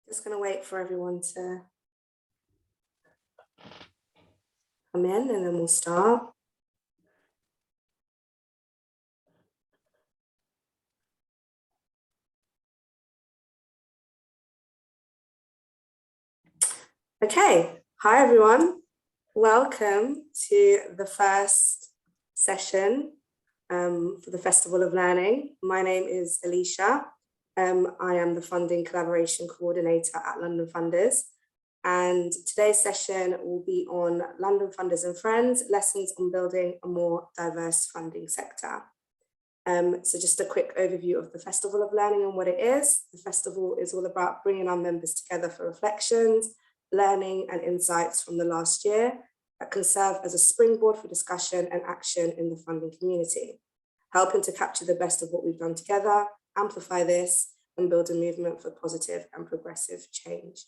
Just going to wait for everyone to come in and then we'll start. Okay, hi everyone. Welcome to the first session for the Festival of Learning. My name is Alicia. I am the Funding Collaboration Coordinator at London Funders. And today's session will be on London Funders and Friends, lessons on building a more diverse funding sector. So just a quick overview of the Festival of Learning and what it is. The festival is all about bringing our members together for reflections, learning and insights from the last year that can serve as a springboard for discussion and action in the funding community, helping to capture the best of what we've done together, amplify this, and build a movement for positive and progressive change.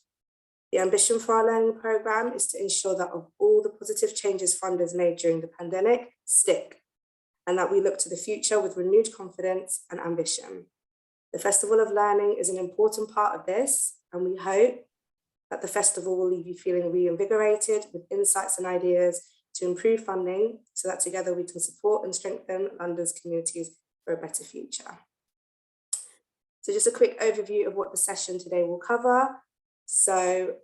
The ambition for our learning programme is to ensure that of all the positive changes funders made during the pandemic stick, and that we look to the future with renewed confidence and ambition. The Festival of Learning is an important part of this, and we hope that the festival will leave you feeling reinvigorated with insights and ideas to improve funding so that together we can support and strengthen London's communities for a better future. So just a quick overview of what the session today will cover. So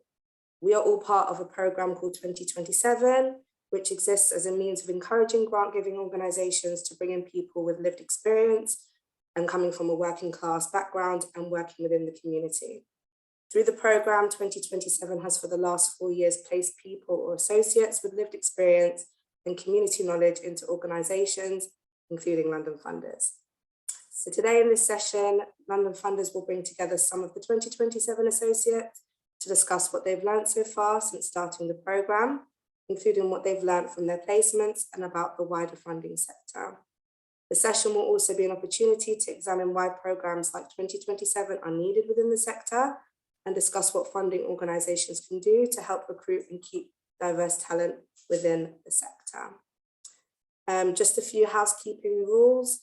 we are all part of a programme called 2027, which exists as a means of encouraging grant-giving organisations to bring in people with lived experience and coming from a working class background and working within the community. Through the programme, 2027 has for the last 4 years placed people or associates with lived experience and community knowledge into organisations, including London Funders. So today in this session, London Funders will bring together some of the 2027 associates to discuss what they've learned so far since starting the programme, including what they've learned from their placements and about the wider funding sector. The session will also be an opportunity to examine why programmes like 2027 are needed within the sector and discuss what funding organisations can do to help recruit and keep diverse talent within the sector. Just a few housekeeping rules.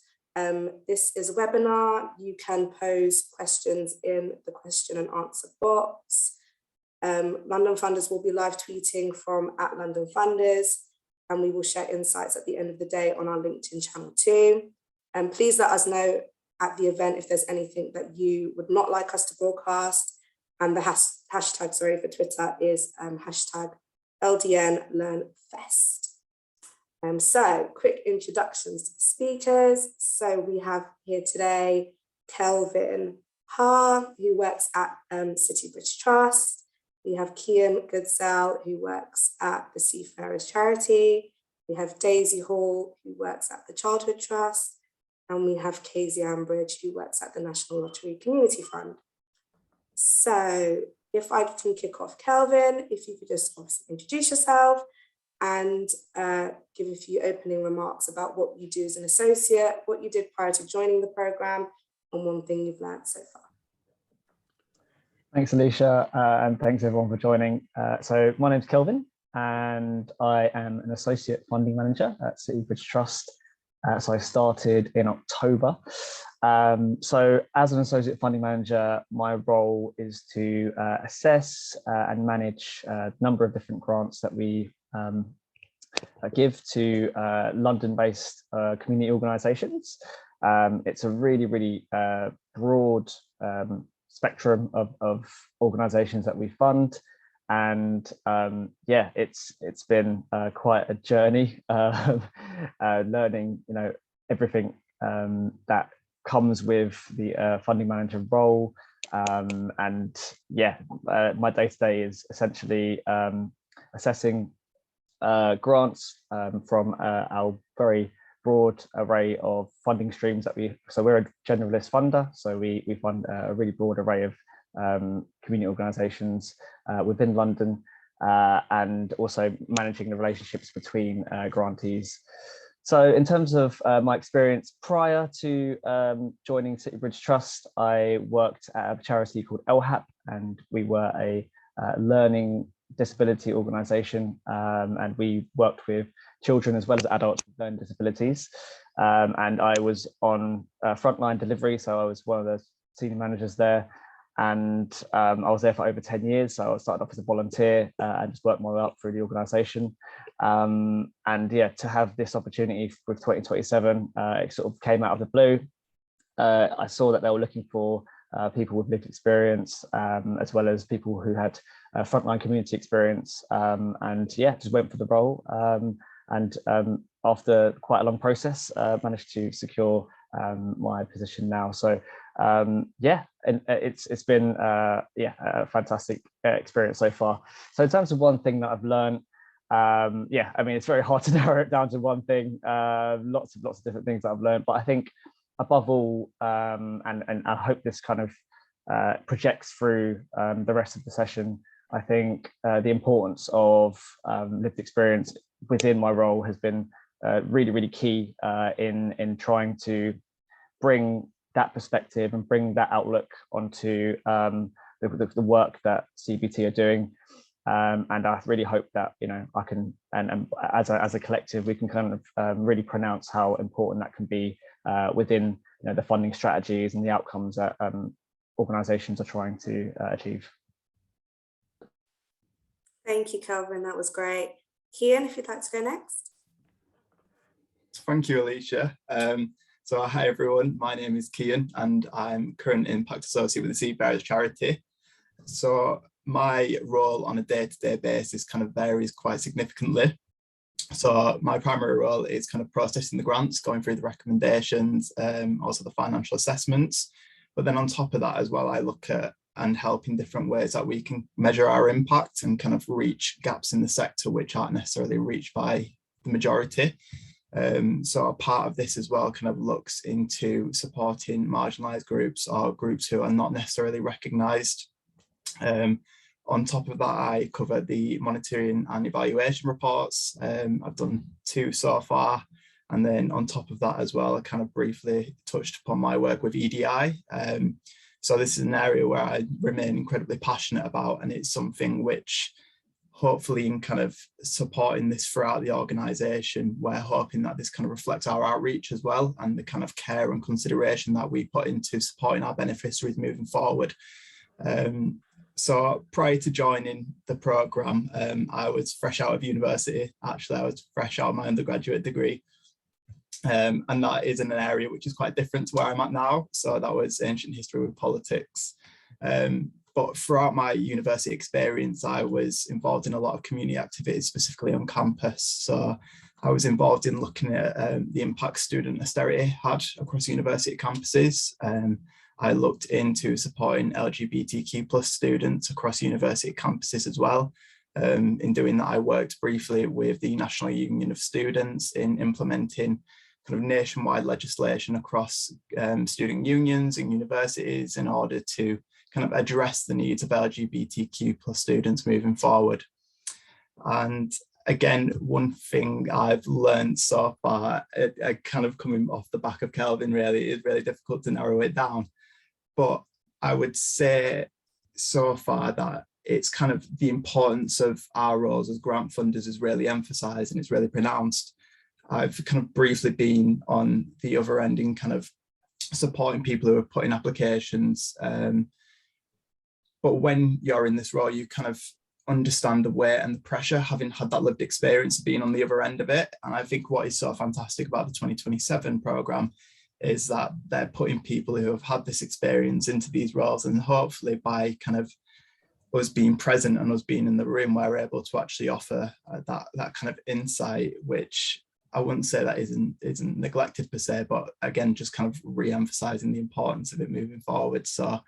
This is a webinar. You can pose questions in the question and answer box. London Funders will be live tweeting from @London Funders, and we will share insights at the end of the day on our LinkedIn channel too. And please let us know at the event if there's anything that you would not like us to broadcast. And the hashtag for Twitter is hashtag LDNLearnFest. So quick introductions to the speakers. So we have here today Kelvin Ha, who works at City Bridge Trust. We have Kian Goodsell, who works at the Seafarers Charity. We have Daisy Hall, who works at the Childhood Trust. And we have Casey Ambridge, who works at the National Lottery Community Fund. So if I can kick off, Kelvin, if you could just obviously introduce yourself and give a few opening remarks about what you do as an associate, what you did prior to joining the programme, and one thing you've learned so far. Thanks, Alicia, and thanks everyone for joining. So my name's Kelvin, and I am an associate funding manager at City Bridge Trust. So I started in October. So as an associate funding manager, my role is to assess and manage a number of different grants that we give to London-based community organisations. It's a really broad spectrum of organisations that we fund, and yeah, it's been quite a journey learning, everything that comes with the funding manager role, and yeah, my day-to-day is essentially assessing grants from our very broad array of funding streams that so we're a generalist funder, so we fund a really broad array of community organisations within London, and also managing the relationships between grantees. So in terms of my experience prior to joining City Bridge Trust, I worked at a charity called LHAP, and we were a learning disability organisation, and we worked with children as well as adults with learning disabilities, and I was on frontline delivery, so I was one of the senior managers there, and I was there for over 10 years. So I started off as a volunteer and just worked my way up through the organisation. And yeah, to have this opportunity with 2027, it sort of came out of the blue. I saw that they were looking for people with lived experience, as well as people who had frontline community experience. And yeah, just went for the role. And after quite a long process, managed to secure my position now. So yeah, and it's been yeah, a fantastic experience so far. So in terms of one thing that I've learned, yeah, I mean, it's very hard to narrow it down to one thing. Lots of different things that I've learned, but I think above all, and I hope this kind of projects through the rest of the session, I think the importance of lived experience within my role has been really, really key in trying to bring that perspective and bring that outlook onto the work that CBT are doing. And I really hope that, you know, I can, and as a collective, we can kind of really pronounce how important that can be within, you know, the funding strategies and the outcomes that organisations are trying to achieve. Thank you, Kelvin. That was great. Kian, if you'd like to go next. Thank you, Alicia. So hi everyone, my name is Kian and I'm current Impact Associate with the Seafarers Charity. So my role on a day-to-day basis kind of varies quite significantly. So my primary role is kind of processing the grants, going through the recommendations, also the financial assessments. But then on top of that as well, I look at and help in different ways that we can measure our impact and kind of reach gaps in the sector which aren't necessarily reached by the majority. So a part of this as well kind of looks into supporting marginalised groups or groups who are not necessarily recognised. On top of that, I cover the monitoring and evaluation reports. I've done 2 so far. And then on top of that as well, I kind of briefly touched upon my work with EDI. So this is an area where I remain incredibly passionate about, and it's something which hopefully in kind of supporting this throughout the organisation, we're hoping that this kind of reflects our outreach as well and the kind of care and consideration that we put into supporting our beneficiaries moving forward. So prior to joining the programme, I was fresh out of university. Actually, I was fresh out of my undergraduate degree. And that is in an area which is quite different to where I'm at now. So that was ancient history with politics. But throughout my university experience, I was involved in a lot of community activities, specifically on campus. So I was involved in looking at the impact student austerity had across university campuses. I looked into supporting LGBTQ plus students across university campuses as well. In doing that, I worked briefly with the National Union of Students in implementing kind of nationwide legislation across student unions and universities in order to kind of address the needs of LGBTQ plus students moving forward. And again, one thing I've learned so far, kind of coming off the back of Kelvin really, is really difficult to narrow it down. But I would say so far that it's kind of the importance of our roles as grant funders is really emphasised and it's really pronounced. I've kind of briefly been on the other end in kind of supporting people who are putting applications. But when you're in this role, you kind of understand the weight and the pressure, having had that lived experience of being on the other end of it. And I think what is so fantastic about the 2027 programme is that they're putting people who have had this experience into these roles, and hopefully by kind of us being present and us being in the room, we're able to actually offer that kind of insight, which I wouldn't say that isn't neglected per se, but again, just kind of re-emphasising the importance of it moving forward. So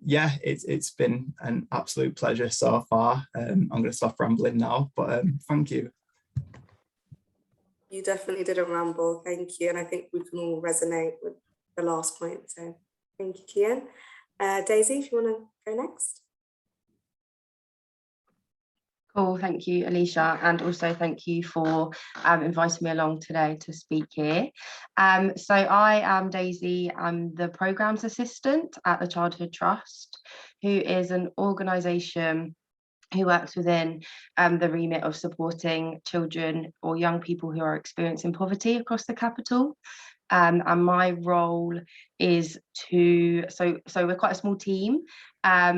yeah, it's been an absolute pleasure so far. I'm going to stop rambling now, but thank you. You definitely didn't ramble, thank you. And I think we can all resonate with the last point. So thank you, Kian. Daisy, if you want to go next. Cool, thank you, Alicia, and also thank you for inviting me along today to speak here. So I am Daisy. I'm the Programmes Assistant at the Childhood Trust, who is an organisation who works within the remit of supporting children or young people who are experiencing poverty across the capital. And my role is so we're quite a small team,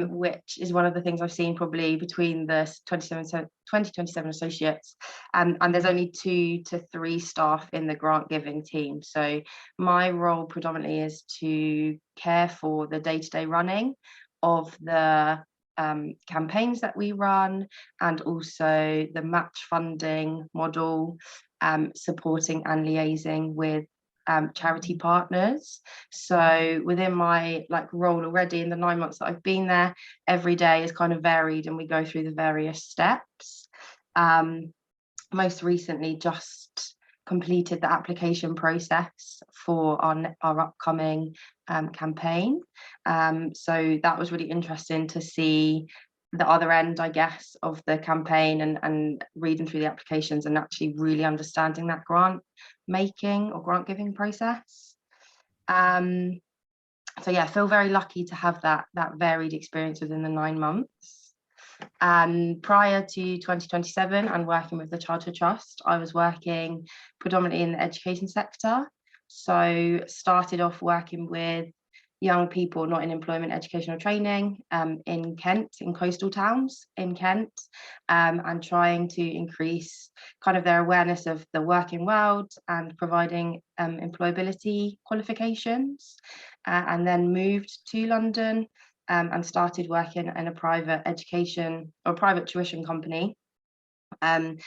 which is one of the things I've seen probably between the 2027 associates, and there's only 2 to 3 staff in the grant giving team. So my role predominantly is to care for the day-to-day running of the campaigns that we run, and also the match funding model, supporting and liaising with charity partners. So within my role already, in the 9 months that I've been there, every day is kind of varied and we go through the various steps. Most recently just completed the application process for our upcoming campaign. So that was really interesting to see the other end, I guess, of the campaign, and reading through the applications and actually really understanding that grant making or grant giving process. So yeah, I feel very lucky to have that varied experience within the 9 months. Prior to 2027 and working with the Childhood Trust, I was working predominantly in the education sector. So started off working with young people not in employment, education or training in Kent, in coastal towns in Kent, and trying to increase kind of their awareness of the working world and providing employability qualifications, and then moved to London and started working in a private education or private tuition company, and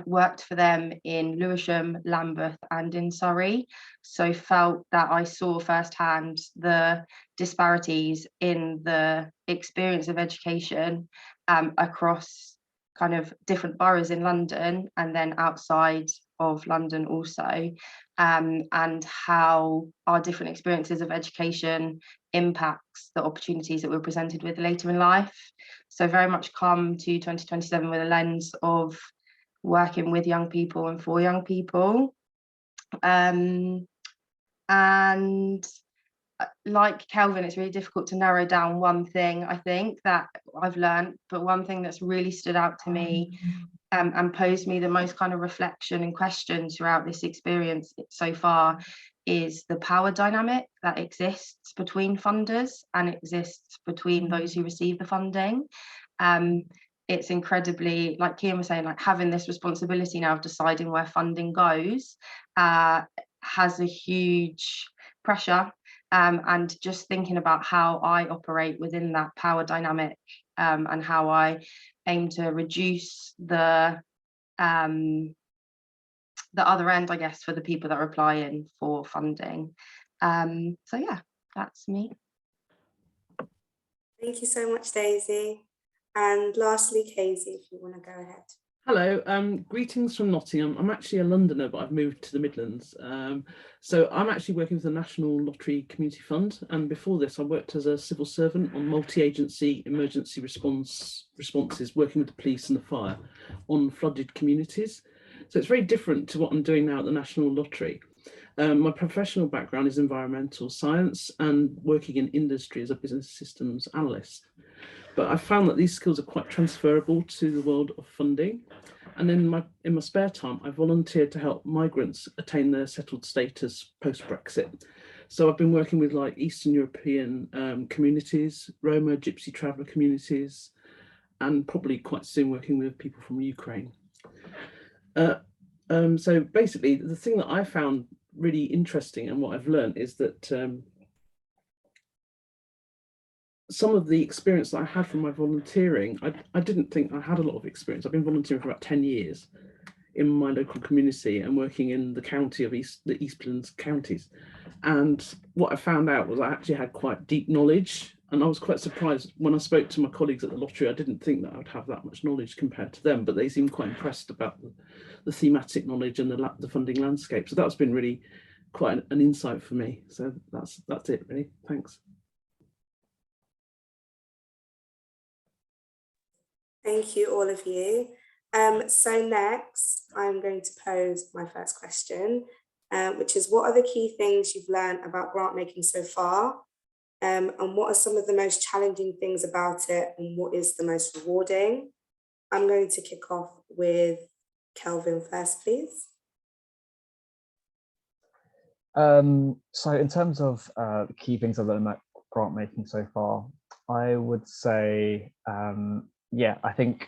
worked for them in Lewisham, Lambeth and in Surrey. So felt that I saw firsthand the disparities in the experience of education across kind of different boroughs in London and then outside of London also, and how our different experiences of education impacts the opportunities that we're presented with later in life. So very much come to 2027 with a lens of working with young people and for young people. And like Kelvin, it's really difficult to narrow down one thing, I think, that I've learned, but one thing that's really stood out to me and posed me the most kind of reflection and questions throughout this experience so far is the power dynamic that exists between funders and exists between those who receive the funding. It's incredibly, like Kian was saying, like having this responsibility now of deciding where funding goes has a huge pressure, and just thinking about how I operate within that power dynamic, and how I aim to reduce the other end, I guess, for the people that are applying for funding. So yeah, that's me. Thank you so much, Daisy. And lastly, Casey, if you want to go ahead. Hello, greetings from Nottingham. I'm actually a Londoner, but I've moved to the Midlands. So I'm actually working with the National Lottery Community Fund. And before this, I worked as a civil servant on multi-agency emergency responses, working with the police and the fire on flooded communities. So it's very different to what I'm doing now at the National Lottery. My professional background is environmental science and working in industry as a business systems analyst. But I found that these skills are quite transferable to the world of funding. And in my spare time, I volunteered to help migrants attain their settled status post-Brexit. So I've been working with like Eastern European communities, Roma, Gypsy traveller communities, and probably quite soon working with people from Ukraine. So basically, the thing that I found really interesting and what I've learned is that some of the experience that I had from my volunteering, I didn't think I had a lot of experience. I've been volunteering for about 10 years in my local community and working in the county of the East Midlands counties. And what I found out was I actually had quite deep knowledge, and I was quite surprised when I spoke to my colleagues at the lottery. I didn't think that I would have that much knowledge compared to them, but they seemed quite impressed about the thematic knowledge and the funding landscape. So that's been really quite an insight for me. So that's it really. Thanks. Thank you, all of you. So next, I'm going to pose my first question, which is, what are the key things you've learned about grant making so far? And what are some of the most challenging things about it, and what is the most rewarding? I'm going to kick off with Kelvin first, please. So in terms of the key things I've learned about grant making so far, I would say, yeah, I think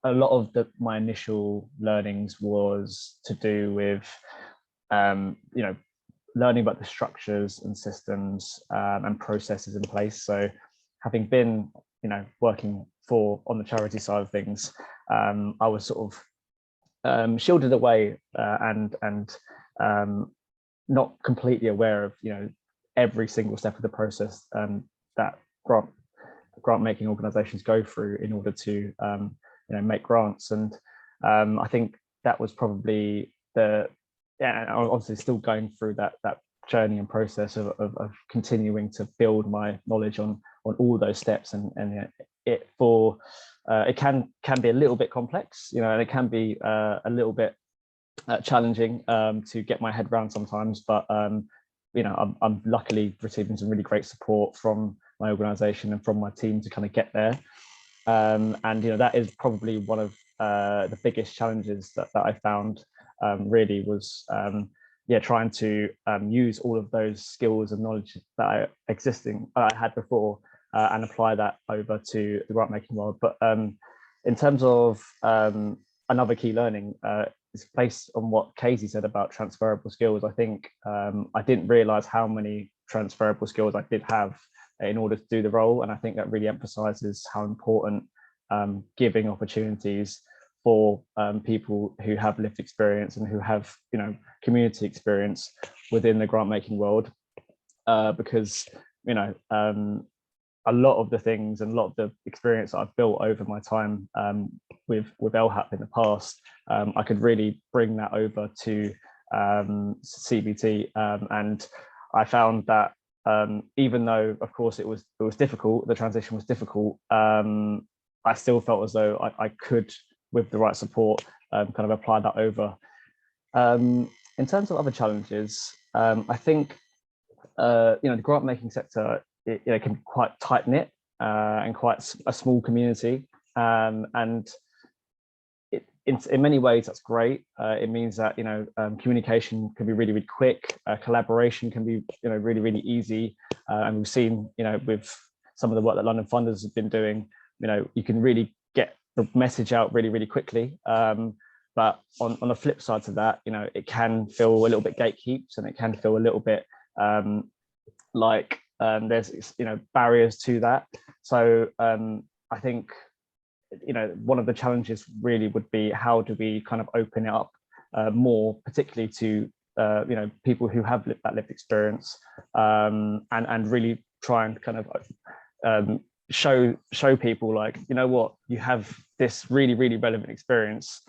a lot of my initial learnings was to do with, you know, learning about the structures and systems and processes in place. So having been, you know, working on the charity side of things, I was sort of shielded away and not completely aware of, you know, every single step of the process that grant making organizations go through in order to you know, make grants. And I think that was probably I'm obviously still going through that journey and process of continuing to build my knowledge on all those steps, and it can be a little bit complex, you know, and it can be a little bit challenging to get my head around sometimes, but you know, I'm luckily receiving some really great support from my organization and from my team to kind of get there. And you know, that is probably one of the biggest challenges that I found really was yeah, trying to use all of those skills and knowledge that I had before and apply that over to the grant making world. But in terms of another key learning, is based on what Casey said about transferable skills. I think I didn't realize how many transferable skills I did have in order to do the role, and I think that really emphasizes how important giving opportunities for people who have lived experience and who have, you know, community experience within the grant making world, because, you know, a lot of the things and a lot of the experience that I've built over my time with LHAP in the past, I could really bring that over to CBT, and I found that even though, of course, it was difficult, the transition was difficult, I still felt as though I could, with the right support, kind of apply that over. In terms of other challenges, I think you know, the grant making sector, you know, can be quite tight knit and quite a small community, and in many ways that's great. It means that, you know, communication can be really, really quick, collaboration can be, you know, really, really easy, and we've seen, you know, with some of the work that London Funders have been doing, you know, you can really get the message out really, really quickly. But on the flip side to that, you know, it can feel a little bit gatekeeps, and it can feel a little bit like there's, you know, barriers to that. So I think, you know, one of the challenges really would be, how do we kind of open it up more, particularly to you know, people who have that lived experience, and really try and kind of show people, like, you know what, you have this really, really relevant experience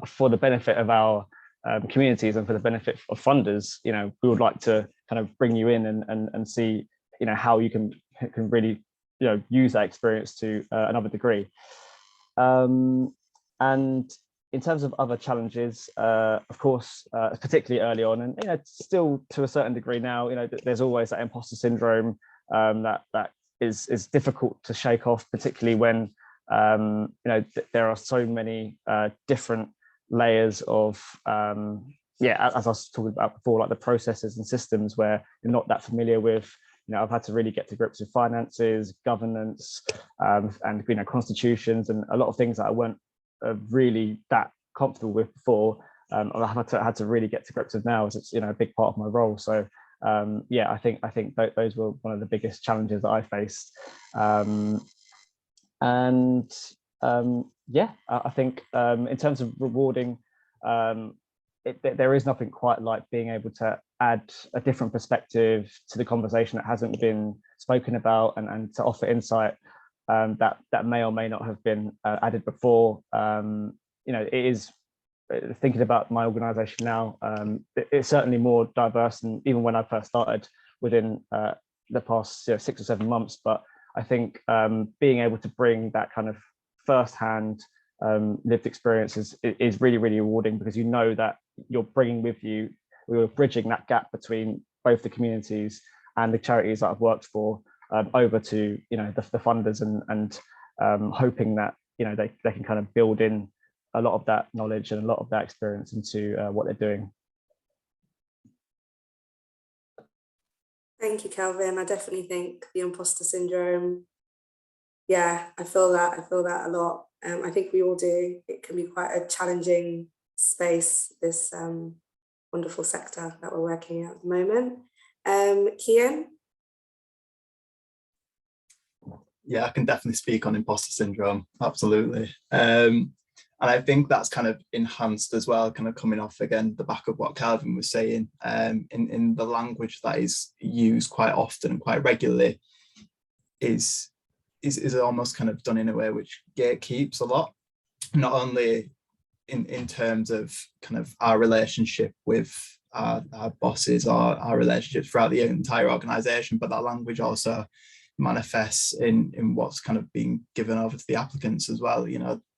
for the benefit of our communities and for the benefit of funders. You know, we would like to kind of bring you in and see, you know, how you can really, you know, use that experience to another degree. And in terms of other challenges, of course, particularly early on, and, you know, still to a certain degree now, you know, there's always that imposter syndrome that is difficult to shake off, particularly when you know, there are so many different layers of yeah, as I was talking about before, like the processes and systems where you're not that familiar with. You know, I've had to really get to grips with finances, governance, and, you know, constitutions, and a lot of things that I weren't really that comfortable with before. I've had to really get to grips with now, as it's, you know, a big part of my role. So yeah, I think those were one of the biggest challenges that I faced. And yeah, I think in terms of rewarding, there is nothing quite like being able to add a different perspective to the conversation that hasn't been spoken about, and to offer insight that may or may not have been added before. You know, it is, thinking about my organization now, it's certainly more diverse than even when I first started within the past 6 or 7 months. But I think being able to bring that kind of firsthand lived experience is really, really rewarding, because you know that you're bringing with you, we're bridging that gap between both the communities and the charities that I've worked for over to, you know, the funders, and hoping that they can kind of build in a lot of that knowledge and a lot of that experience into what they're doing. Thank you, Kelvin. I definitely think the imposter syndrome, yeah, I feel that a lot. I think we all do. It can be quite a challenging space, this wonderful sector that we're working in at the moment. Kian? Yeah, I can definitely speak on imposter syndrome, absolutely. And I think that's kind of enhanced as well, kind of coming off again the back of what Calvin was saying, in the language that is used quite often and quite regularly is almost kind of done in a way which gatekeeps a lot, not only in terms of kind of our relationship with our bosses or our relationships throughout the entire organization, but that language also manifests in what's kind of being given over to the applicants as well.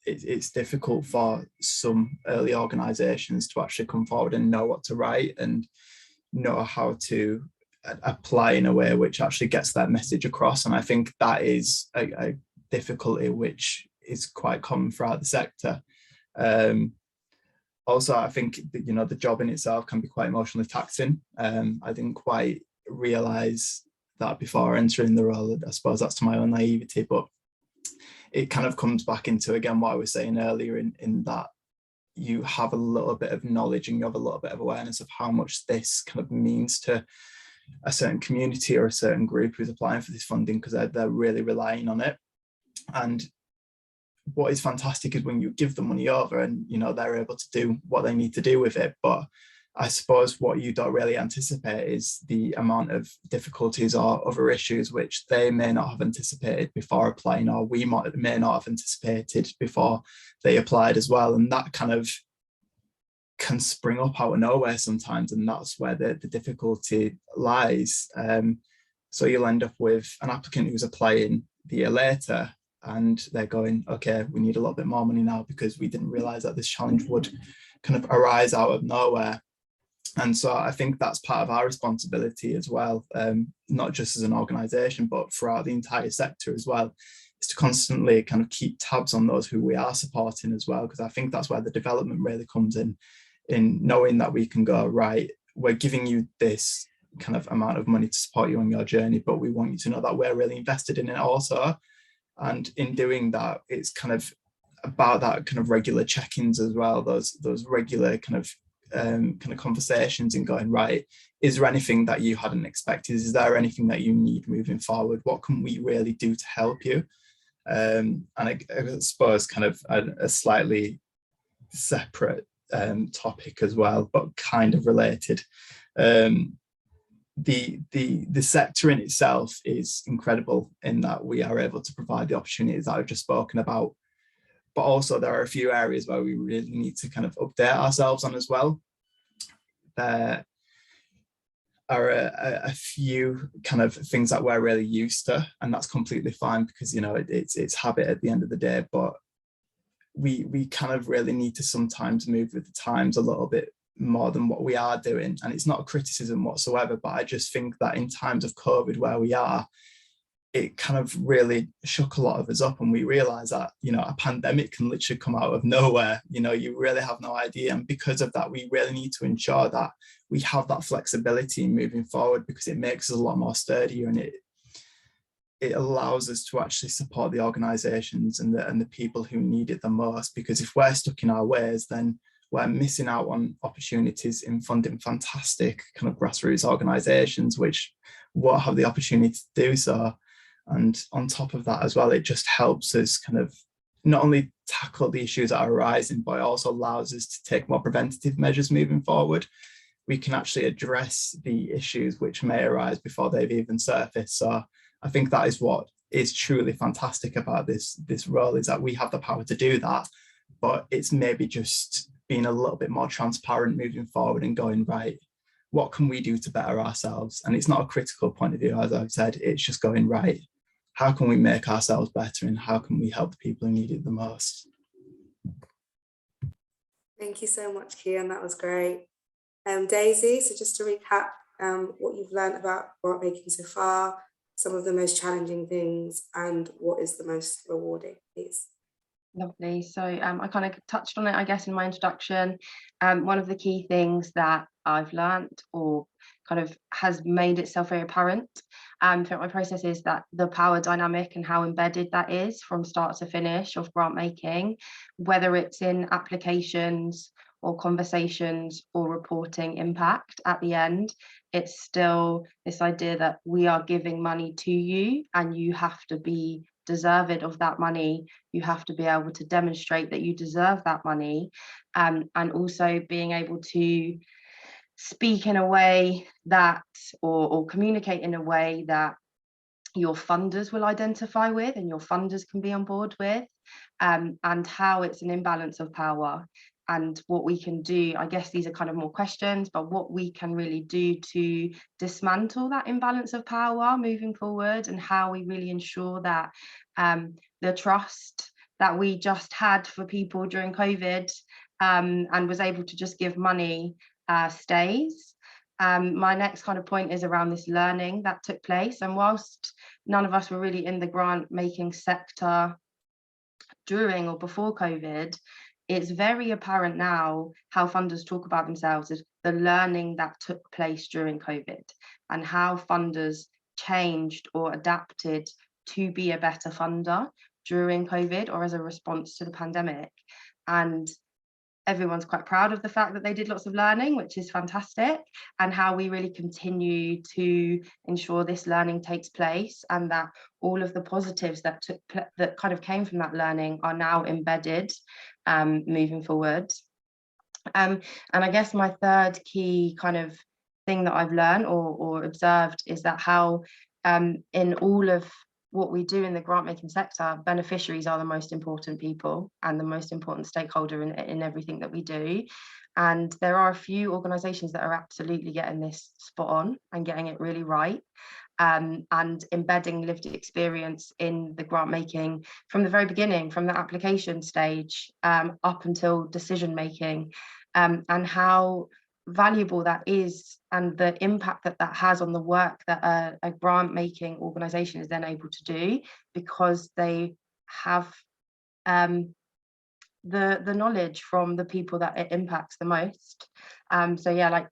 It's difficult for some early organizations to actually come forward and know what to write and know how to apply in a way which actually gets that message across. And I think that is a difficulty which is quite common throughout the sector. Also, I think the job in itself can be quite emotionally taxing. I didn't quite realize that before entering the role. I suppose that's to my own naivety, but it kind of comes back into, again, what I was saying earlier, in that you have a little bit of knowledge and you have a little bit of awareness of how much this kind of means to a certain community or a certain group who's applying for this funding, because they're really relying on it. And what is fantastic is when you give the money over and they're able to do what they need to do with it. But I suppose what you don't really anticipate is the amount of difficulties or other issues which they may not have anticipated before applying, or we may not have anticipated before they applied as well. And that kind of can spring up out of nowhere sometimes, and that's where the difficulty lies. So you'll end up with an applicant who's applying the year later, and they're going, okay, we need a little bit more money now because we didn't realize that this challenge would kind of arise out of nowhere. And so I think that's part of our responsibility as well, not just as an organisation, but throughout the entire sector as well, is to constantly kind of keep tabs on those who we are supporting as well, because I think that's where the development really comes in knowing that we can go, right, we're giving you this kind of amount of money to support you on your journey, but we want you to know that we're really invested in it also. And in doing that, it's kind of about that kind of regular check-ins as well, those regular kind of conversations, and going, right, is there anything that you hadn't expected? Is there anything that you need moving forward? What can we really do to help you? And I suppose kind of a slightly separate topic as well, but kind of related. The sector in itself is incredible in that we are able to provide the opportunities that I've just spoken about, but also there are a few areas where we really need to kind of update ourselves on as well. There are a few kind of things that we're really used to, and that's completely fine because it's habit at the end of the day, but we kind of really need to sometimes move with the times a little bit more than what we are doing. And it's not a criticism whatsoever, but I just think that in times of COVID where we are, it kind of really shook a lot of us up, and we realized that a pandemic can literally come out of nowhere. You really have no idea, and because of that we really need to ensure that we have that flexibility moving forward, because it makes us a lot more sturdier, and it allows us to actually support the organizations and the people who need it the most. Because if we're stuck in our ways, then we're missing out on opportunities in funding fantastic kind of grassroots organizations which won't have the opportunity to do so. And on top of that as well, it just helps us kind of not only tackle the issues that are arising, but it also allows us to take more preventative measures moving forward. We can actually address the issues which may arise before they've even surfaced. So I think that is what is truly fantastic about this role, is that we have the power to do that, but it's maybe just being a little bit more transparent moving forward and going, right, what can we do to better ourselves? And it's not a critical point of view, as I've said, it's just going, right, how can we make ourselves better, and how can we help the people who need it the most? Thank you so much, Kian. That was great. Daisy, so just to recap what you've learned about grant making so far, some of the most challenging things and what is the most rewarding, please? Lovely. So I kind of touched on it, I guess, in my introduction. One of the key things that I've learned or kind of has made itself very apparent throughout my process is that the power dynamic and how embedded that is from start to finish of grant making, whether it's in applications or conversations or reporting impact at the end, it's still this idea that we are giving money to you and you have to be deserved of that money. You have to be able to demonstrate that you deserve that money, and also being able to speak in a way that or communicate in a way that your funders will identify with and your funders can be on board with, and how it's an imbalance of power. And what we can do, I guess these are kind of more questions, but what we can really do to dismantle that imbalance of power moving forward, and how we really ensure that the trust that we just had for people during COVID and was able to just give money stays. My next kind of point is around this learning that took place. And whilst none of us were really in the grant making sector during or before COVID, it's very apparent now how funders talk about themselves as the learning that took place during COVID and how funders changed or adapted to be a better funder during COVID or as a response to the pandemic. And everyone's quite proud of the fact that they did lots of learning, which is fantastic, and how we really continue to ensure this learning takes place and that all of the positives that kind of came from that learning are now embedded moving forward. And I guess my third key kind of thing that I've learned or observed is that how in all of what we do in the grant making sector, beneficiaries are the most important people and the most important stakeholder in everything that we do. And there are a few organisations that are absolutely getting this spot on and getting it really right, and embedding lived experience in the grant making from the very beginning, from the application stage up until decision making, and how valuable that is and the impact that that has on the work that a grant making organisation is then able to do, because they have the knowledge from the people that it impacts the most. So yeah, like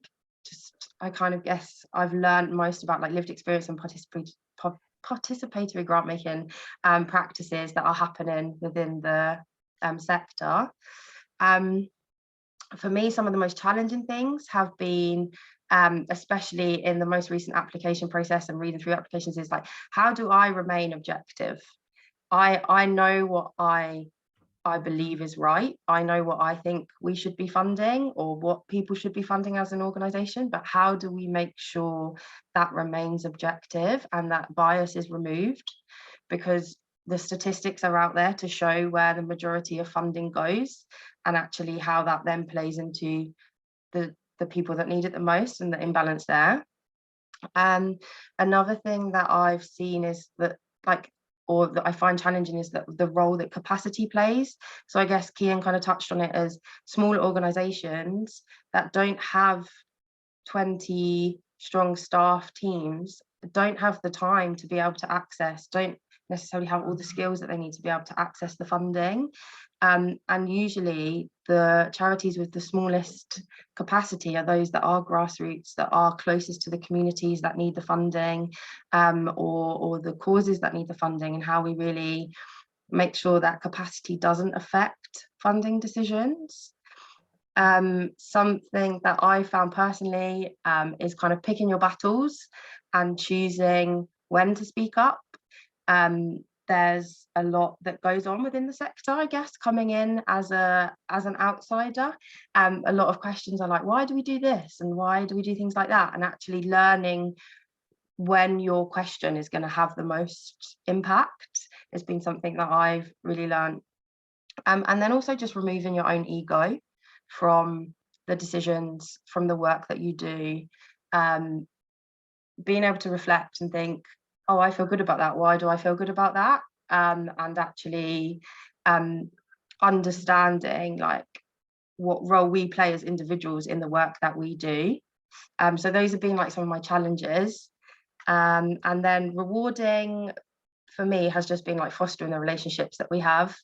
I kind of guess I've learned most about like lived experience and participatory grant making practices that are happening within the sector. For me, some of the most challenging things have been, especially in the most recent application process and reading through applications, is like, how do I remain objective? I know what I believe is right. I know what I think we should be funding or what people should be funding as an organisation, but how do we make sure that remains objective and that bias is removed? Because the statistics are out there to show where the majority of funding goes and actually how that then plays into the people that need it the most and the imbalance there. Another thing that I've seen is that or that I find challenging is that the role that capacity plays. So I guess Kian kind of touched on it as smaller organisations that don't have 20 strong staff teams, don't have the time to be able to access, don't necessarily have all the skills that they need to be able to access the funding. And usually the charities with the smallest capacity are those that are grassroots, that are closest to the communities that need the funding, or the causes that need the funding, and how we really make sure that capacity doesn't affect funding decisions. Something that I found personally is kind of picking your battles and choosing when to speak up. There's a lot that goes on within the sector, I guess, coming in as an outsider. A lot of questions are like, why do we do this? And why do we do things like that? And actually learning when your question is going to have the most impact has been something that I've really learned. And then also just removing your own ego from the decisions, from the work that you do, being able to reflect and think, oh, I feel good about that. Why do I feel good about that? And actually understanding like what role we play as individuals in the work that we do. So those have been like some of my challenges. And then rewarding for me has just been like fostering the relationships that we have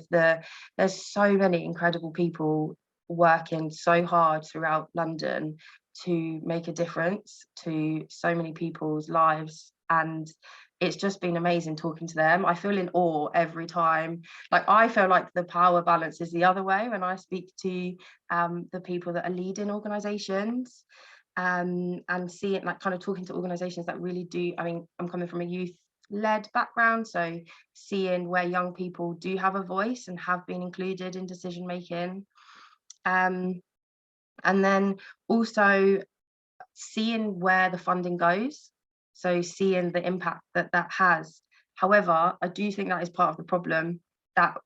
there's so many incredible people working so hard throughout London to make a difference to so many people's lives, and it's just been amazing talking to them. I feel in awe every time. Like, I feel like the power balance is the other way when I speak to the people that are leading organizations, and seeing, like, kind of talking to organizations that really do, I mean, I'm coming from a youth-led background, so seeing where young people do have a voice and have been included in decision making, and then also seeing where the funding goes, so seeing the impact that that has. However, I do think that is part of the problem, that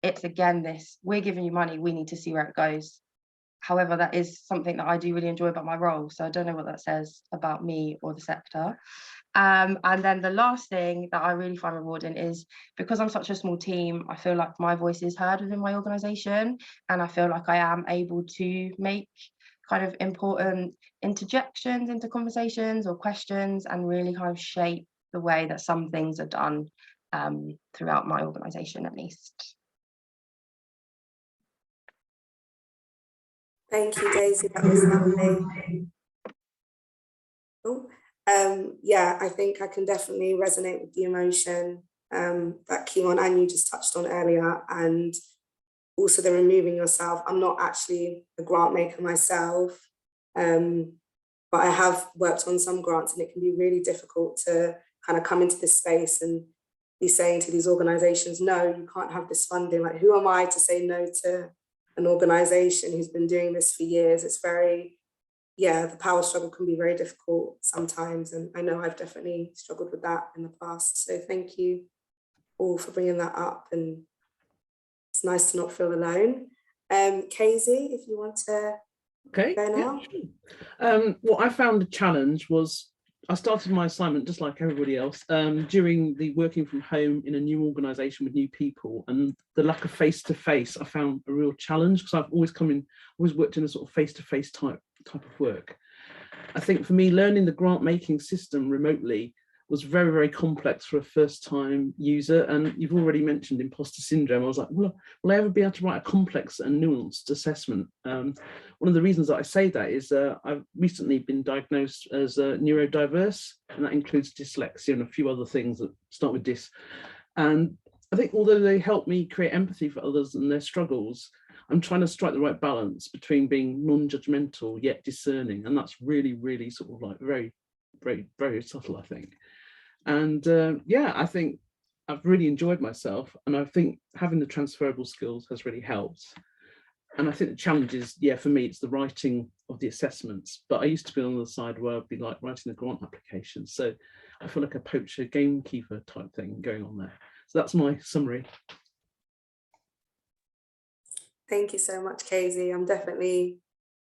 it's again this, we're giving you money, we need to see where it goes. However, that is something that I do really enjoy about my role, so I don't know what that says about me or the sector. And then the last thing that I really find rewarding is, because I'm such a small team, I feel like my voice is heard within my organisation, and I feel like I am able to make kind of important interjections into conversations or questions, and really kind of shape the way that some things are done throughout my organisation, at least. Thank you, Daisy. That was lovely. Oh, yeah, I think I can definitely resonate with the emotion that Kiwan and you just touched on earlier, and also the removing yourself. I'm not actually a grant maker myself, but I have worked on some grants, and it can be really difficult to kind of come into this space and be saying to these organizations, no, you can't have this funding. Like, who am I to say no to an organization who's been doing this for years? It's very, yeah, the power struggle can be very difficult sometimes. And I know I've definitely struggled with that in the past. So thank you all for bringing that up. And it's nice to not feel alone. Casey, if you want to go now. Yeah, sure. What I found a challenge was, I started my assignment just like everybody else during the working from home in a new organisation with new people, and the lack of face-to-face I found a real challenge, because I've always worked in a sort of face-to-face type of work. I think for me, learning the grant making system remotely was very, very complex for a first-time user. And you've already mentioned imposter syndrome. I was like, will I ever be able to write a complex and nuanced assessment? One of the reasons that I say that is I've recently been diagnosed as neurodiverse, and that includes dyslexia and a few other things that start with dys. And I think although they help me create empathy for others and their struggles, I'm trying to strike the right balance between being non-judgmental yet discerning. And that's really, really sort of like very, very, very subtle, I think. And yeah, I think I've really enjoyed myself, and I think having the transferable skills has really helped. And I think the challenge is, yeah, for me, it's the writing of the assessments. But I used to be on the side where I'd be like writing the grant application. So I feel like a poacher gamekeeper type thing going on there. So that's my summary. Thank you so much, Casey. I'm definitely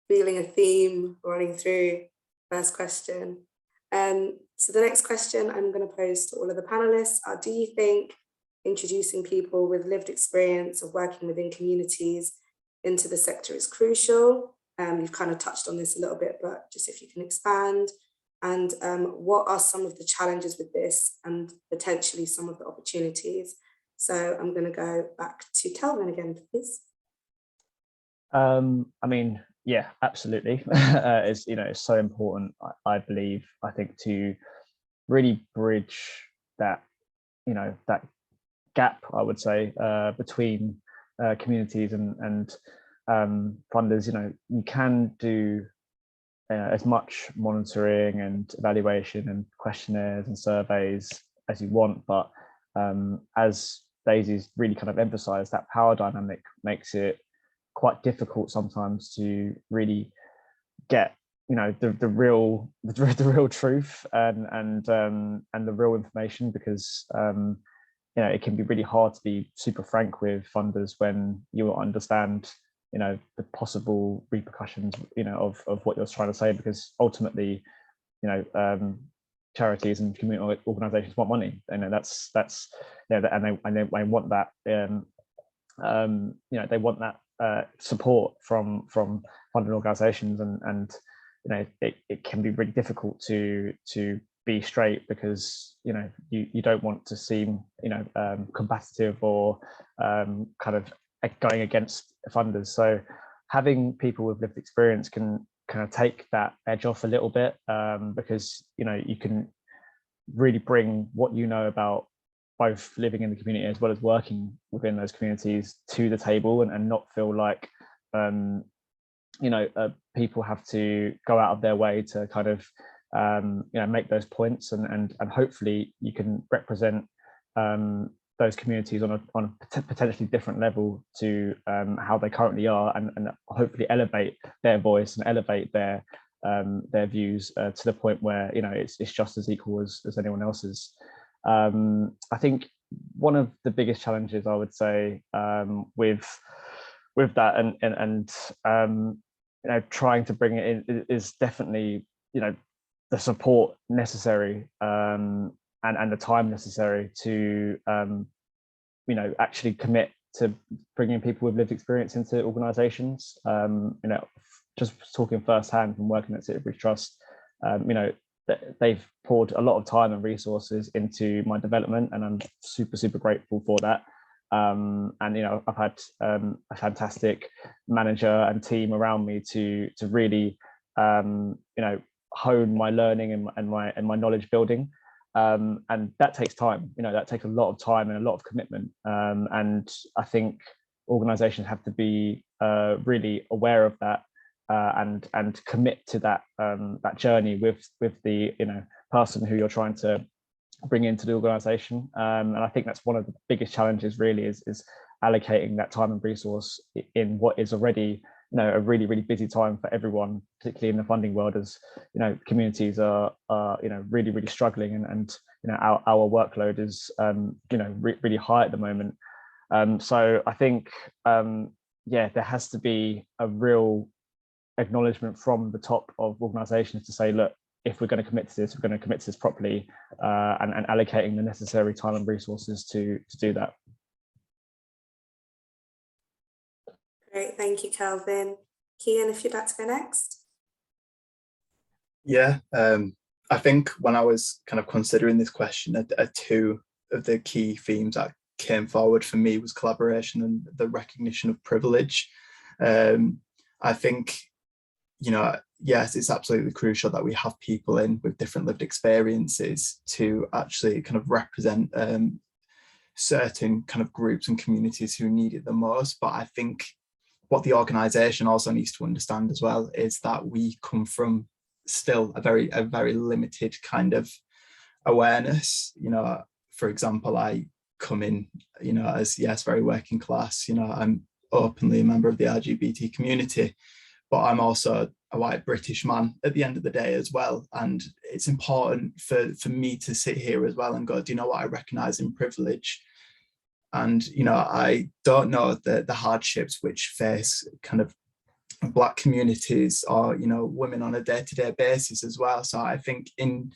feeling a theme running through first question. So the next question I'm going to pose to all of the panelists are, do you think introducing people with lived experience of working within communities into the sector is crucial? You've kind of touched on this a little bit, but just if you can expand. And what are some of the challenges with this, and potentially some of the opportunities? So I'm going to go back to Kelvin again, please. I mean, yeah, absolutely. It's, you know, it's so important, I believe, I think, to really bridge that, you know, that gap, I would say, between communities and funders. You know, you can do as much monitoring and evaluation and questionnaires and surveys as you want, but as Daisy's really kind of emphasised, that power dynamic makes it quite difficult sometimes to really get, you know, the real truth and the real information, because you know, it can be really hard to be super frank with funders when you understand, you know, the possible repercussions, you know, of what you're trying to say, because ultimately, you know, charities and community organizations want money, and that's you know, and they want that you know, they want that support from funding organizations, and you know, it can be really difficult to be straight, because you don't want to seem competitive or kind of going against funders. So having people with lived experience can kind of take that edge off a little bit, because you can really bring what you know about both living in the community as well as working within those communities to the table, and not feel like people have to go out of their way to kind of make those points, and hopefully you can represent those communities on a potentially different level to how they currently are, and hopefully elevate their voice and elevate their views to the point where it's just as equal as anyone else's. I think one of the biggest challenges, I would say, with that and trying to bring it in is definitely the support necessary and the time necessary to actually commit to bringing people with lived experience into organisations. Just talking firsthand from working at City Bridge Trust, they've poured a lot of time and resources into my development, and I'm super grateful for that. And I've had a fantastic manager and team around me to really hone my learning and my knowledge building, and that takes time. That takes a lot of time and a lot of commitment, and I think organizations have to be really aware of that, and commit to that journey with the person who you're trying to bring into the organization. And I think that's one of the biggest challenges really is allocating that time and resource in what is already a really busy time for everyone, particularly in the funding world, as communities are really struggling, and our workload is really high at the moment. So I think there has to be a real acknowledgement from the top of organizations to say, look, if we're going to commit to this, we're going to commit to this properly, and allocating the necessary time and resources to do that. Great, thank you, Kelvin. Kian, if you'd like to go next. Yeah, I think when I was kind of considering this question, two of the key themes that came forward for me was collaboration and the recognition of privilege. I think, yes, it's absolutely crucial that we have people in with different lived experiences to actually kind of represent certain kind of groups and communities who need it the most. But I think what the organisation also needs to understand as well is that we come from still a very limited kind of awareness. For example, I come in, as very working class. I'm openly a member of the LGBT community, but I'm also a white British man at the end of the day as well. And it's important for me to sit here as well and go, do you know what I recognise in privilege? And, I don't know the hardships which face kind of Black communities or, women on a day-to-day basis as well. So I think in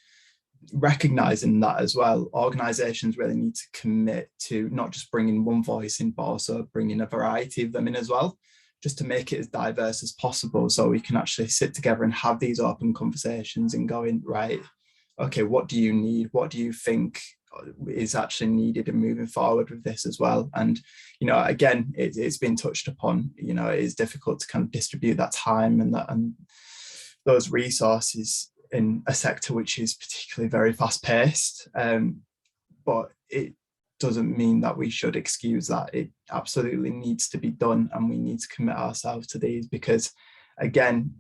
recognising that as well, organisations really need to commit to not just bringing one voice in, but also bringing a variety of them in as well, just to make it as diverse as possible, so we can actually sit together and have these open conversations and going, right, okay, what do you need? What do you think is actually needed in moving forward with this as well? And, again, it's been touched upon, it is difficult to kind of distribute that time and those resources in a sector which is particularly very fast paced. But it doesn't mean that we should excuse that. It absolutely needs to be done, and we need to commit ourselves to these, because again,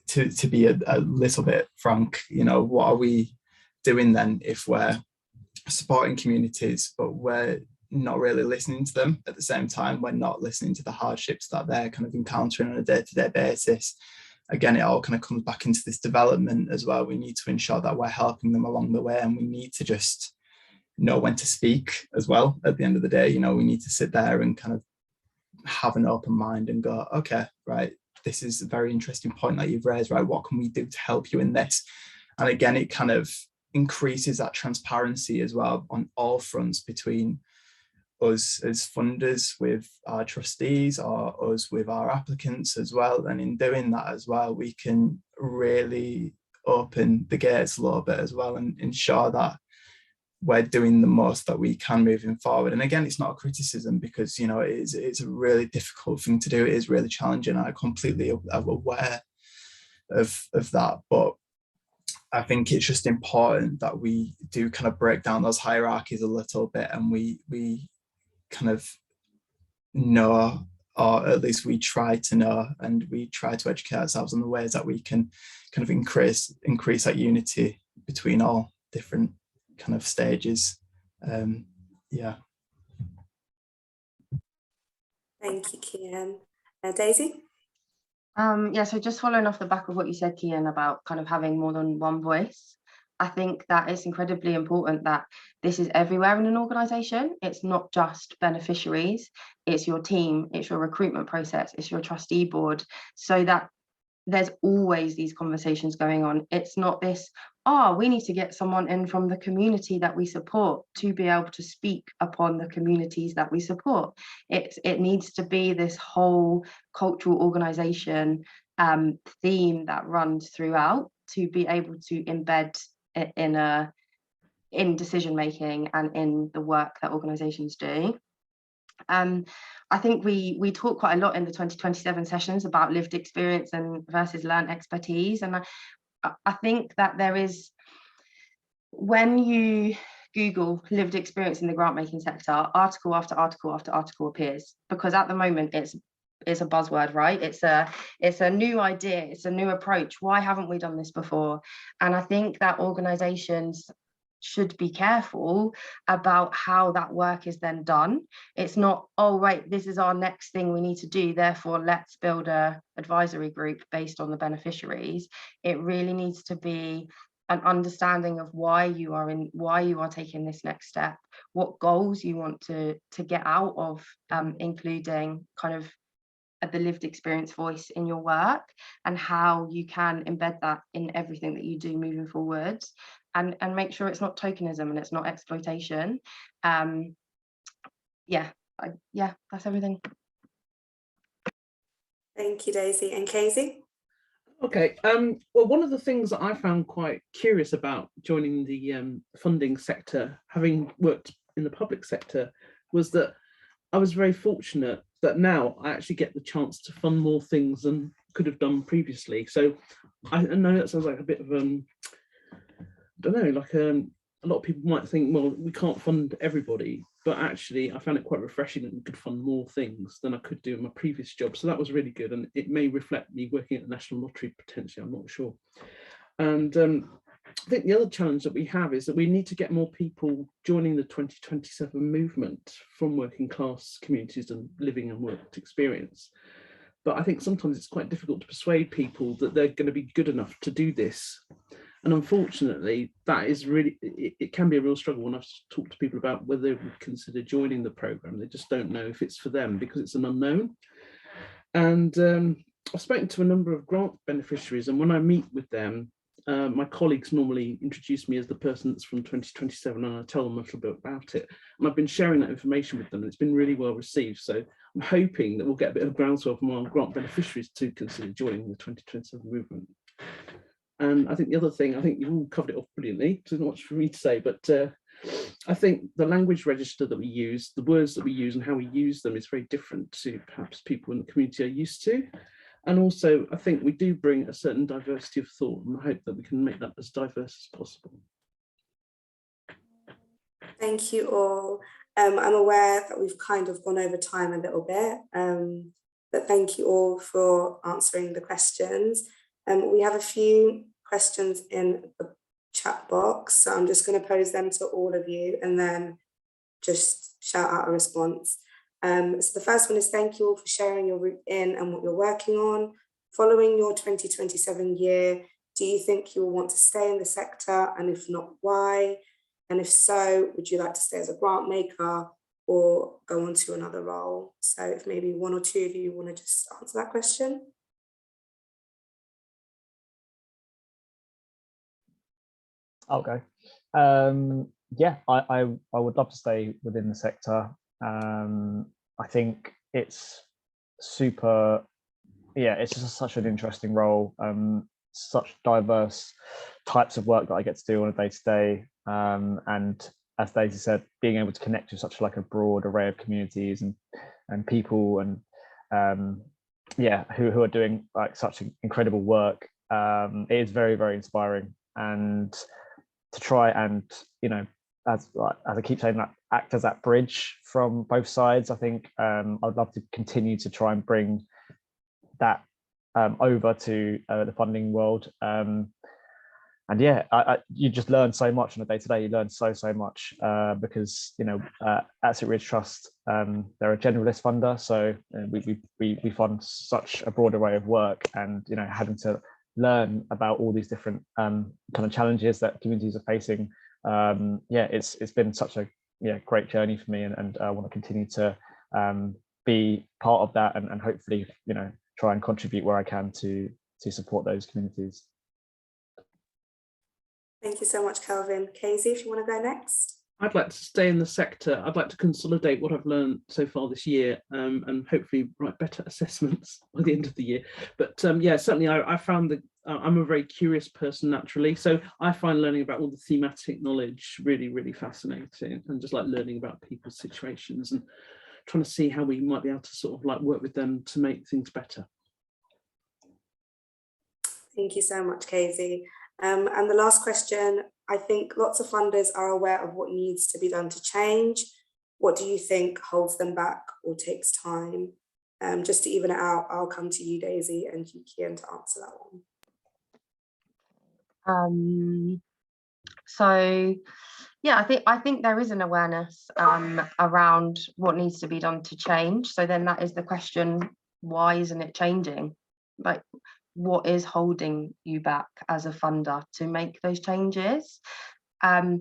to be a little bit frank, what are we doing then if we're supporting communities but we're not really listening to them? At the same time, we're not listening to the hardships that they're kind of encountering on a day-to-day basis. Again, it all kind of comes back into this development as well. We need to ensure that we're helping them along the way, and we need to just know when to speak as well. At the end of the day, we need to sit there and kind of have an open mind and go, okay, right, this is a very interesting point that you've raised, right? What can we do to help you in this? And again, it kind of increases that transparency as well on all fronts between us as funders with our trustees, or us with our applicants as well. And in doing that as well, we can really open the gates a little bit as well and ensure that we're doing the most that we can moving forward. And again, it's not a criticism, because, you know, it's a really difficult thing to do. It is really challenging. I'm completely aware of that. But I think it's just important that we do kind of break down those hierarchies a little bit, and we kind of know, or at least we try to know, and we try to educate ourselves on the ways that we can kind of increase that unity between all different kind of stages. Yeah. Thank you, Kian. Daisy? Yeah, so just following off the back of what you said, Kian, about kind of having more than one voice, I think that it's incredibly important that this is everywhere in an organisation. It's not just beneficiaries, it's your team, it's your recruitment process, it's your trustee board, so that there's always these conversations going on. It's not this, we need to get someone in from the community that we support to be able to speak upon the communities that we support. It needs to be this whole cultural organisation theme that runs throughout, to be able to embed it in decision making and in the work that organisations do. I think we talk quite a lot in the 2027 sessions about lived experience and versus learned expertise, and I think that there is, when you Google lived experience in the grant making sector, article after article after article appears, because at the moment it's a buzzword, right? It's a new idea, it's a new approach. Why haven't we done this before? And I think that organizations should be careful about how that work is then done. It's not, oh right, this is our next thing we need to do, therefore let's build a advisory group based on the beneficiaries. It really needs to be an understanding of why you are taking this next step, what goals you want to get out of including kind of the lived experience voice in your work, and how you can embed that in everything that you do moving forward, and make sure it's not tokenism and it's not exploitation. Yeah, that's everything. Thank you, Daisy. And Casey? Okay, well, one of the things that I found quite curious about joining the funding sector, having worked in the public sector, was that I was very fortunate that now I actually get the chance to fund more things than could have done previously. So I know that sounds like a bit of I don't know, like a lot of people might think, well, we can't fund everybody, but actually I found it quite refreshing that we could fund more things than I could do in my previous job. So that was really good, and it may reflect me working at the National Lottery potentially, I'm not sure. And I think the other challenge that we have is that we need to get more people joining the 2027 movement from working class communities and living and worked experience. But I think sometimes it's quite difficult to persuade people that they're going to be good enough to do this. And unfortunately, that is really, it can be a real struggle when I've talked to people about whether they would consider joining the programme. They just don't know if it's for them because it's an unknown. And I've spoken to a number of grant beneficiaries, and when I meet with them, my colleagues normally introduce me as the person that's from 2027, and I tell them a little bit about it. And I've been sharing that information with them, and it's been really well received. So I'm hoping that we'll get a bit of groundswell from our grant beneficiaries to consider joining the 2027 movement. And I think the other thing, I think you've all covered it off brilliantly, so there's not much for me to say, but I think the language register that we use, the words that we use and how we use them is very different to perhaps people in the community are used to. And also, I think we do bring a certain diversity of thought, and I hope that we can make that as diverse as possible. Thank you all. I'm aware that we've kind of gone over time a little bit, but thank you all for answering the questions. We have a few questions in the chat box, so I'm just going to pose them to all of you and then just shout out a response. So the first one is, thank you all for sharing your route in and what you're working on. Following your 2027 year, do you think you will want to stay in the sector, and if not, why? And if so, would you like to stay as a grant maker or go on to another role? So if maybe one or two of you want to just answer that question. I'll go. Yeah, I would love to stay within the sector. I think it's super, yeah, it's just such an interesting role. such diverse types of work that I get to do on a day-to-day, and as Daisy said, being able to connect with such like a broad array of communities and people, and who are doing like such incredible work. It is very, very inspiring, and to try and, as I keep saying, that act as that bridge from both sides. I think I'd love to continue to try and bring that over to the funding world. And yeah, you just learn so much on a day-to-day. You learn so much because at St Ridge Trust, they're a generalist funder, so we fund such a broad array of work, and having to learn about all these different kind of challenges that communities are facing. It's been such a great journey for me, and I want to continue to be part of that, and hopefully try and contribute where I can to support those communities. Thank you so much, Kelvin. Casey, if you want to go next. I'd like to stay in the sector. I'd like to consolidate what I've learned so far this year, and hopefully write better assessments by the end of the year. But certainly I found that I'm a very curious person naturally. So I find learning about all the thematic knowledge really, really fascinating, and just like learning about people's situations and trying to see how we might be able to sort of like work with them to make things better. Thank you so much, Casey. And the last question, I think lots of funders are aware of what needs to be done to change. What do you think holds them back or takes time? Just to even it out, I'll come to you, Daisy, and you, Kian, to answer that one. So yeah, I think there is an awareness around what needs to be done to change. So then that is the question, why isn't it changing? Like, what is holding you back as a funder to make those changes? I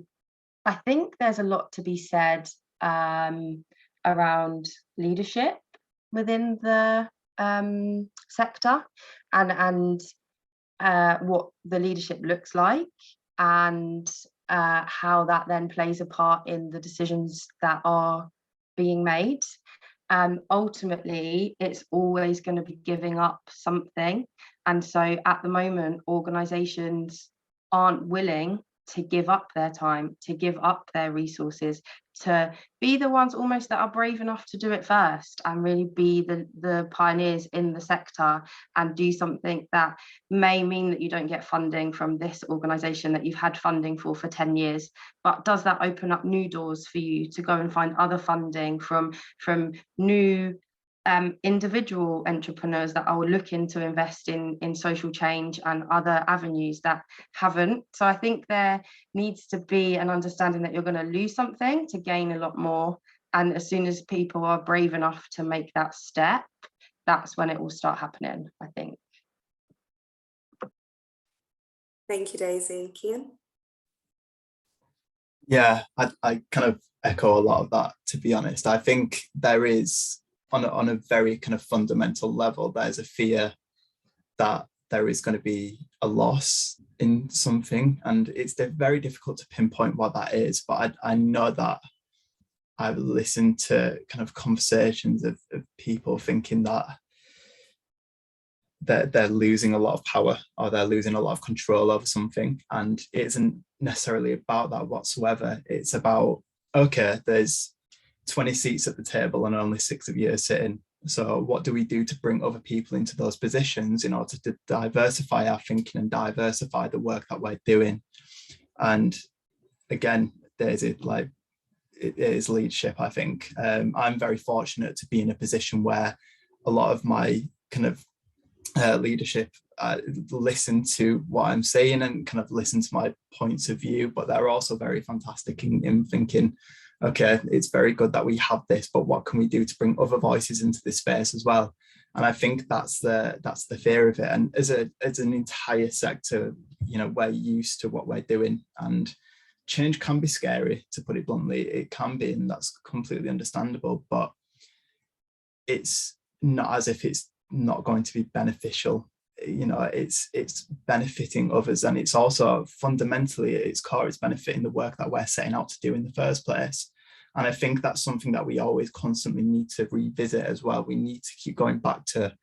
think there's a lot to be said around leadership within the sector, and what the leadership looks like, and how that then plays a part in the decisions that are being made. Ultimately, it's always going to be giving up something. And so at the moment, organisations aren't willing to give up their time, to give up their resources, to be the ones almost that are brave enough to do it first, and really be the pioneers in the sector, and do something that may mean that you don't get funding from this organisation that you've had funding for 10 years, but does that open up new doors for you to go and find other funding from new individual entrepreneurs that are looking to invest in social change and other avenues that haven't. So I think there needs to be an understanding that you're going to lose something to gain a lot more. And as soon as people are brave enough to make that step, that's when it will start happening, I think. Thank you, Daisy. Kian? Yeah, I kind of echo a lot of that, to be honest. I think there is, on a very kind of fundamental level, there's a fear that there is going to be a loss in something, and it's very difficult to pinpoint what that is. But I know that I've listened to kind of conversations of people thinking that they're losing a lot of power, or they're losing a lot of control over something, and it isn't necessarily about that whatsoever. It's about, okay, there's 20 seats at the table and only 6 of you are sitting. So what do we do to bring other people into those positions in order to diversify our thinking and diversify the work that we're doing? And again, it is leadership, I think. I'm very fortunate to be in a position where a lot of my kind of leadership listen to what I'm saying and kind of listen to my points of view, but they're also very fantastic in thinking, okay, it's very good that we have this, but what can we do to bring other voices into this space as well? And I think that's the fear of it. And as an entire sector, we're used to what we're doing, and change can be scary, to put it bluntly. It can be, and that's completely understandable, but it's not as if it's not going to be beneficial. It's benefiting others, and it's also fundamentally at its core, it's benefiting the work that we're setting out to do in the first place. And I think that's something that we always constantly need to revisit as well. We need to keep going back to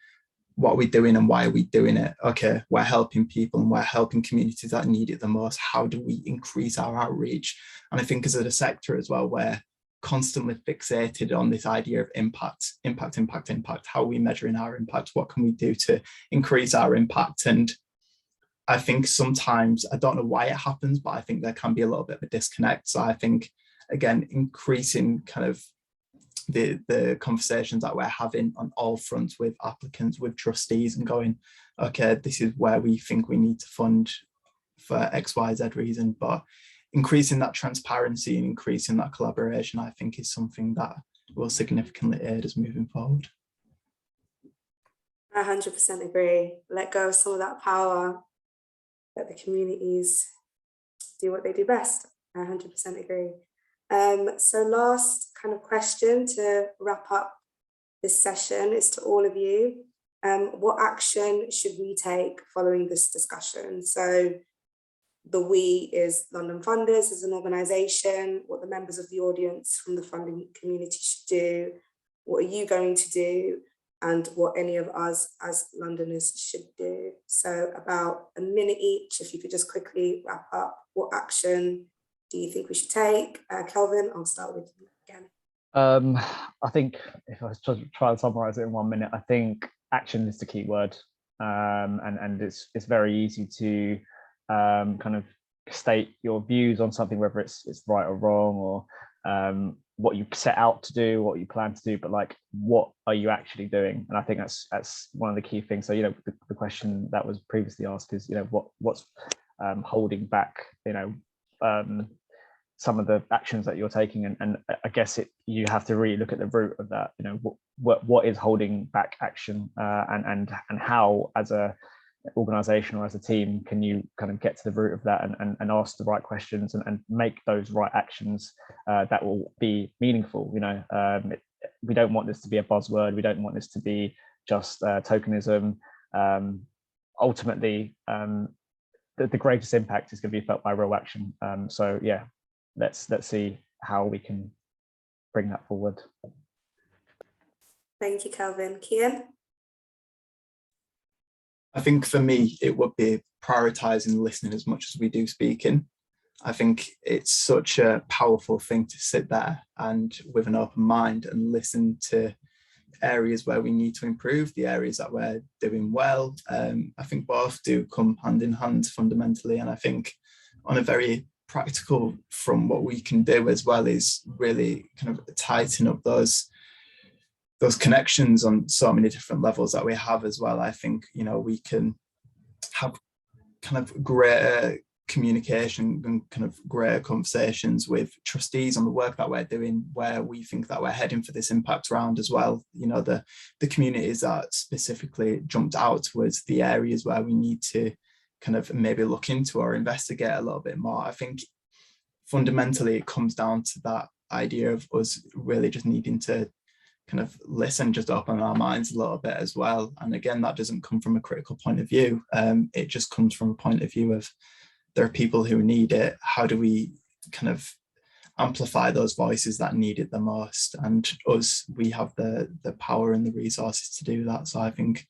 what are we doing and why are we doing it? Okay, we're helping people and we're helping communities that need it the most. How do we increase our outreach? And I think as a sector as well, we're constantly fixated on this idea of impact. How are we measuring our impact? What can we do to increase our impact? And I think sometimes, I don't know why it happens, but I think there can be a little bit of a disconnect. So I think, again, increasing kind of the conversations that we're having on all fronts with applicants, with trustees, and going, okay, this is where we think we need to fund for X, Y, Z reason. But increasing that transparency and increasing that collaboration, I think, is something that will significantly aid us moving forward. I 100% agree. Let go of some of that power. Let the communities do what they do best. I 100% agree. So last kind of question to wrap up this session is to all of you. What action should we take following this discussion? So the we is London Funders as an organisation, what the members of the audience from the funding community should do, what are you going to do, and what any of us as Londoners should do. So about a minute each, if you could just quickly wrap up, what action do you think we should take? Kelvin, I'll start with you again. I think if I was try and summarize it in 1 minute, I think action is the key word. And it's very easy to kind of state your views on something, whether it's right or wrong, or what you set out to do, what you plan to do, but like, what are you actually doing? And I think that's one of the key things. So, the question that was previously asked is, what's holding back, some of the actions that you're taking, and I guess you have to really look at the root of that. What is holding back action, and how, as a organization or as a team, can you kind of get to the root of that and ask the right questions and make those right actions that will be meaningful. We don't want this to be a buzzword. We don't want this to be just tokenism. Ultimately, the greatest impact is going to be felt by real action. So yeah, let's see how we can bring that forward. Thank you, Kelvin. Kian? I think for me, it would be prioritizing listening as much as we do speaking. I think it's such a powerful thing to sit there and with an open mind and listen to areas where we need to improve, the areas that we're doing well. I think both do come hand in hand fundamentally. And I think on a very practical front, what we can do as well is really kind of tighten up those connections on so many different levels that we have as well. I think, we can have kind of greater communication and kind of greater conversations with trustees on the work that we're doing, where we think that we're heading for this impact round as well. The communities that specifically jumped out towards the areas where we need to kind of maybe look into or investigate a little bit more. I think fundamentally it comes down to that idea of us really just needing to kind of listen, just open our minds a little bit as well. And again, that doesn't come from a critical point of view. It just comes from a point of view of there are people who need it. How do we kind of amplify those voices that need it the most? And we have the power and the resources to do that. So I think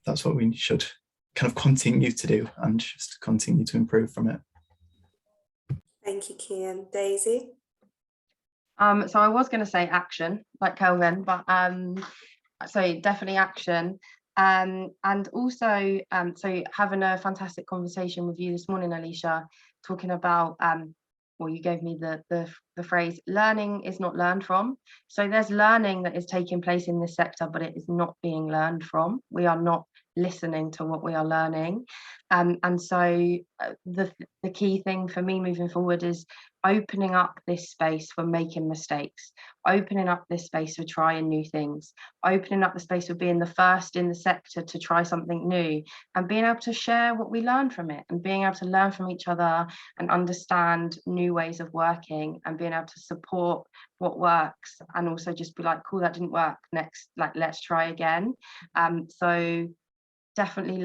that's what we should kind of continue to do and just continue to improve from it. Thank you, Kian. Daisy? So I was going to say action, like Kelvin, but so definitely action. And also, so having a fantastic conversation with you this morning, Alicia, talking about, well, you gave me the phrase, learning is not learned from. So there's learning that is taking place in this sector, but it is not being learned from. We are not listening to what we are learning. And so the key thing for me moving forward is opening up this space for making mistakes, opening up this space for trying new things, opening up the space for being the first in the sector to try something new, and being able to share what we learn from it, and being able to learn from each other and understand new ways of working, and being able to support what works, and also just be like, cool, that didn't work, next, like, let's try again. So definitely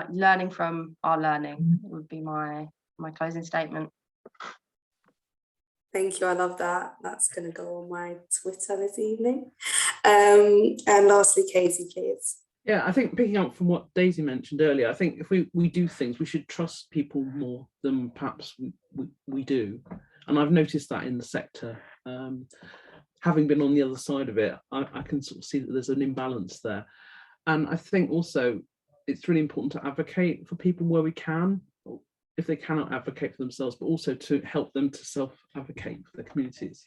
learning from our learning would be my closing statement. Thank you, I love that. That's going to go on my Twitter this evening. And lastly, Katie, please. Yeah, I think picking up from what Daisy mentioned earlier, I think if we do things, we should trust people more than perhaps we do. And I've noticed that in the sector. Having been on the other side of it, I can sort of see that there's an imbalance there. And I think also it's really important to advocate for people where we can, if they cannot advocate for themselves, but also to help them to self-advocate for their communities.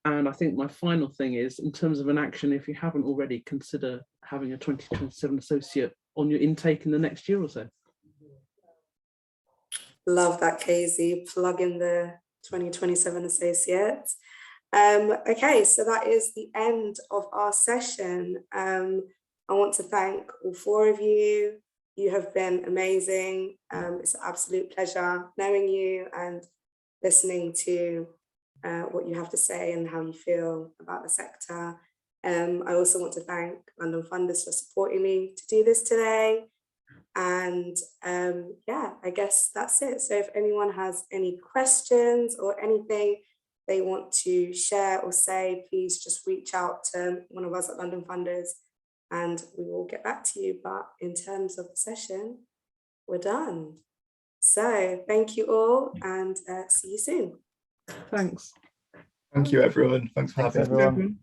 And I think my final thing is, in terms of an action, if you haven't already, consider having a 2027 associate on your intake in the next year or so. Love that, Casey. Plug in the 2027 associates. Okay, so that is the end of our session. I want to thank all four of you. You have been amazing. It's an absolute pleasure knowing you and listening to what you have to say and how you feel about the sector. I also want to thank London Funders for supporting me to do this today. And yeah, I guess that's it. So if anyone has any questions or anything they want to share or say, please just reach out to one of us at London Funders and we will get back to you. But in terms of the session, we're done. So thank you all and see you soon. Thanks. Thank you, everyone. Thanks for having me. everyone.